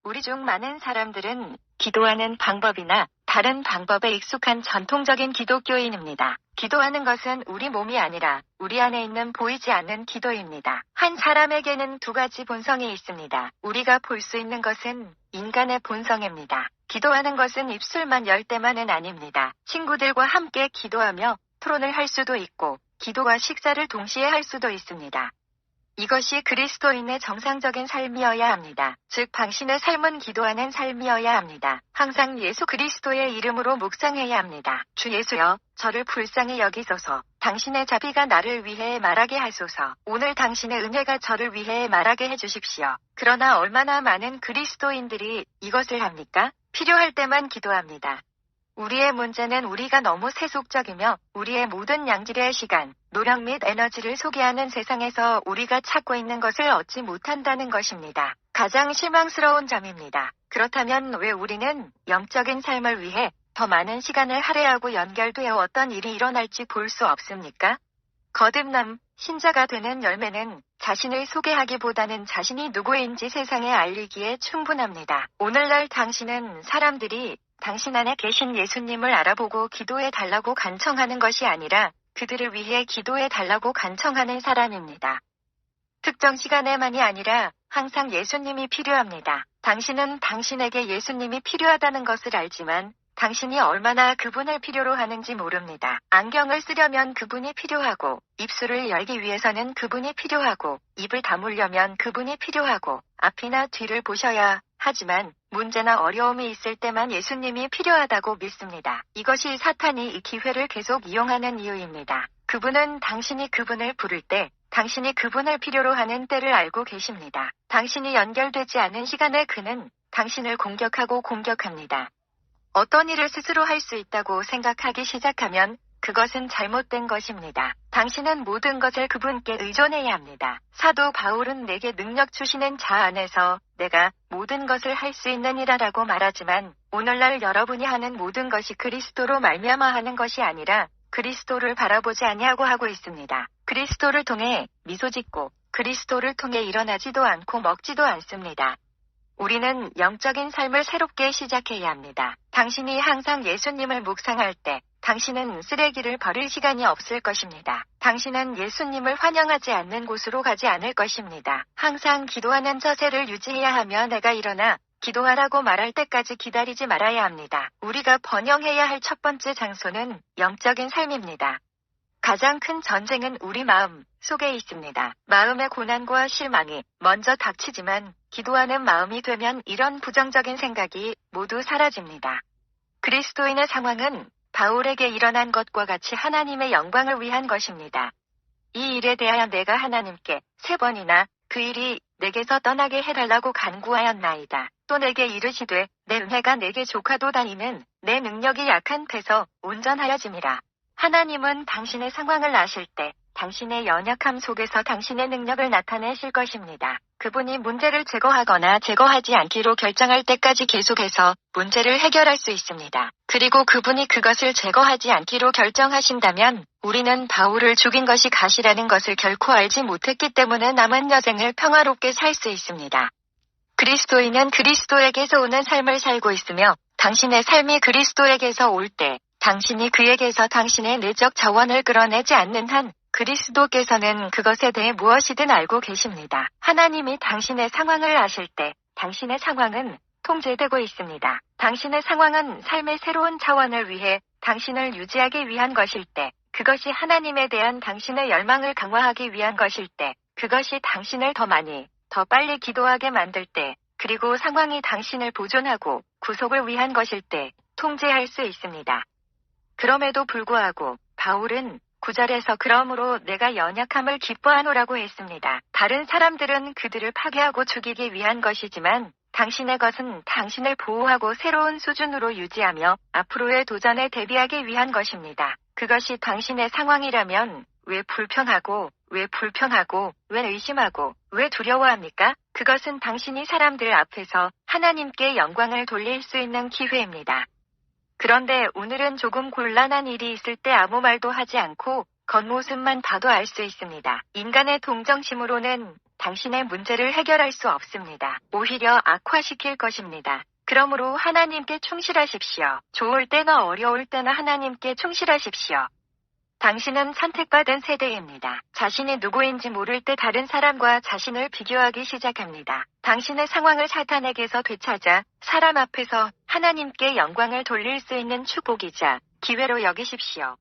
우리 중 많은 사람들은 기도하는 방법이나 다른 방법에 익숙한 전통적인 기독교인입니다. 기도하는 것은 우리 몸이 아니라 우리 안에 있는 보이지 않는 기도입니다. 한 사람에게는 두 가지 본성이 있습니다. 우리가 볼 수 있는 것은 인간의 본성입니다. 기도하는 것은 입술만 열 때만은 아닙니다. 친구들과 함께 기도하며 토론을 할 수도 있고 기도와 식사를 동시에 할 수도 있습니다. 이것이 그리스도인의 정상적인 삶이어야 합니다. 즉 당신의 삶은 기도하는 삶이어야 합니다. 항상 예수 그리스도의 이름으로 묵상해야 합니다. 주 예수여, 저를 불쌍히 여기소서. 당신의 자비가 나를 위해 말하게 하소서. 오늘 당신의 은혜가 저를 위해 말하게 해주십시오. 그러나 얼마나 많은 그리스도인들이 이것을 합니까? 필요할 때만 기도합니다. 우리의 문제는 우리가 너무 세속적이며 우리의 모든 양질의 시간, 노력 및 에너지를 소비하는 세상에서 우리가 찾고 있는 것을 얻지 못한다는 것입니다. 가장 실망스러운 점입니다. 그렇다면 왜 우리는 영적인 삶을 위해 더 많은 시간을 할애하고 연결되어 어떤 일이 일어날지 볼 수 없습니까? 거듭남, 신자가 되는 열매는 자신을 소개하기보다는 자신이 누구인지 세상에 알리기에 충분합니다. 오늘날 당신은 사람들이 당신 안에 계신 예수님을 알아보고 기도해 달라고 간청하는 것이 아니라 그들을 위해 기도해 달라고 간청하는 사람입니다. 특정 시간에만이 아니라 항상 예수님이 필요합니다. 당신은 당신에게 예수님이 필요하다는 것을 알지만 당신이 얼마나 그분을 필요로 하는지 모릅니다. 안경을 쓰려면 그분이 필요하고, 입술을 열기 위해서는 그분이 필요하고, 입을 다물려면 그분이 필요하고, 앞이나 뒤를 보셔야 하지만 문제나 어려움이 있을 때만 예수님이 필요하다고 믿습니다. 이것이 사탄이 이 기회를 계속 이용하는 이유입니다. 그분은 당신이 그분을 부를 때, 당신이 그분을 필요로 하는 때를 알고 계십니다. 당신이 연결되지 않은 시간에 그는 당신을 공격합니다. 어떤 일을 스스로 할 수 있다고 생각하기 시작하면 그것은 잘못된 것입니다. 당신은 모든 것을 그분께 의존해야 합니다. 사도 바울은 내게 능력 주시는 자 안에서 내가 모든 것을 할 수 있는 이라라고 말하지만 오늘날 여러분이 하는 모든 것이 그리스도로 말미암아 하는 것이 아니라 그리스도를 바라보지 아니하고 하고 있습니다. 그리스도를 통해 미소 짓고 그리스도를 통해 일어나지도 않고 먹지도 않습니다. 우리는 영적인 삶을 새롭게 시작해야 합니다. 당신이 항상 예수님을 묵상할 때 당신은 쓰레기를 버릴 시간이 없을 것입니다. 당신은 예수님을 환영하지 않는 곳으로 가지 않을 것입니다. 항상 기도하는 자세를 유지해야 하며 내가 일어나 기도하라고 말할 때까지 기다리지 말아야 합니다. 우리가 번영해야 할 첫 번째 장소는 영적인 삶입니다. 가장 큰 전쟁은 우리 마음 속에 있습니다. 마음의 고난과 실망이 먼저 닥치지만 기도하는 마음이 되면 이런 부정적인 생각이 모두 사라집니다. 그리스도인의 상황은 바울에게 일어난 것과 같이 하나님의 영광을 위한 것입니다. 이 일에 대하여 내가 하나님께 3번이나 그 일이 내게서 떠나게 해달라고 간구하였나이다. 또 내게 이르시되 내 은혜가 내게 족하도다니는 내 능력이 약한 패서 온전하여짐이라. 하나님은 당신의 상황을 아실 때 당신의 연약함 속에서 당신의 능력을 나타내실 것입니다. 그분이 문제를 제거하거나 제거하지 않기로 결정할 때까지 계속해서 문제를 해결할 수 있습니다. 그리고 그분이 그것을 제거하지 않기로 결정하신다면 우리는 바울을 죽인 것이 가시라는 것을 결코 알지 못했기 때문에 남은 여생을 평화롭게 살 수 있습니다. 그리스도인은 그리스도에게서 오는 삶을 살고 있으며 당신의 삶이 그리스도에게서 올 때 당신이 그에게서 당신의 내적 자원을 끌어내지 않는 한 그리스도께서는 그것에 대해 무엇이든 알고 계십니다. 하나님이 당신의 상황을 아실 때 당신의 상황은 통제되고 있습니다. 당신의 상황은 삶의 새로운 차원을 위해 당신을 유지하기 위한 것일 때, 그것이 하나님에 대한 당신의 열망을 강화하기 위한 것일 때, 그것이 당신을 더 많이, 더 빨리 기도하게 만들 때, 그리고 상황이 당신을 보존하고 구속을 위한 것일 때 통제할 수 있습니다. 그럼에도 불구하고 바울은 9절에서 그러므로 내가 연약함을 기뻐하노라고 했습니다. 다른 사람들은 그들을 파괴하고 죽이기 위한 것이지만 당신의 것은 당신을 보호하고 새로운 수준으로 유지하며 앞으로의 도전에 대비하기 위한 것입니다. 그것이 당신의 상황이라면 왜 불평하고 왜 의심하고 왜 두려워합니까? 그것은 당신이 사람들 앞에서 하나님께 영광을 돌릴 수 있는 기회입니다. 그런데 오늘은 조금 곤란한 일이 있을 때 아무 말도 하지 않고 겉모습만 봐도 알 수 있습니다. 인간의 동정심으로는 당신의 문제를 해결할 수 없습니다. 오히려 악화시킬 것입니다. 그러므로 하나님께 충실하십시오. 좋을 때나 어려울 때나 하나님께 충실하십시오. 당신은 선택받은 세대입니다. 자신이 누구인지 모를 때 다른 사람과 자신을 비교하기 시작합니다. 당신의 상황을 사탄에게서 되찾아 사람 앞에서 하나님께 영광을 돌릴 수 있는 축복이자 기회로 여기십시오.